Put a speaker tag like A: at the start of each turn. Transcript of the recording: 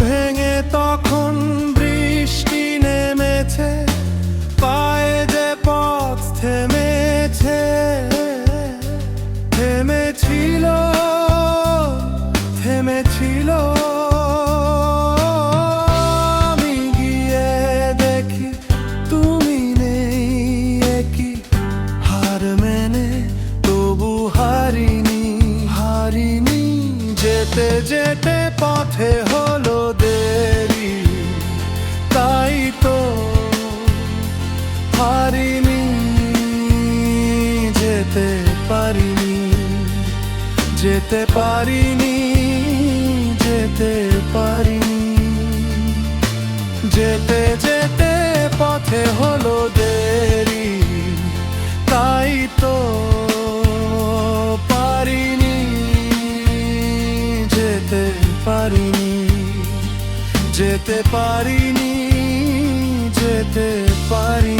A: ভেঙে তখন বৃষ্টি নেমেছে, পায়ে যে পথ থেমেছে, থেমেছিল থেমেছিল। আমি গিয়ে দেখি তুমি নেই, একই হার মেনে তবু হারিনি হারিনি। যেতে যেতে পথে হলো দেরি, তাই তো পারিনি, যেতে পারিনি, যেতে পারিনি, যেতে পারিনি। যেতে যেতে পথে হলো দেরি, তাই তো পারিনি, যেতে পারিনি, যেতে পারিনি, যেতে পারিনি।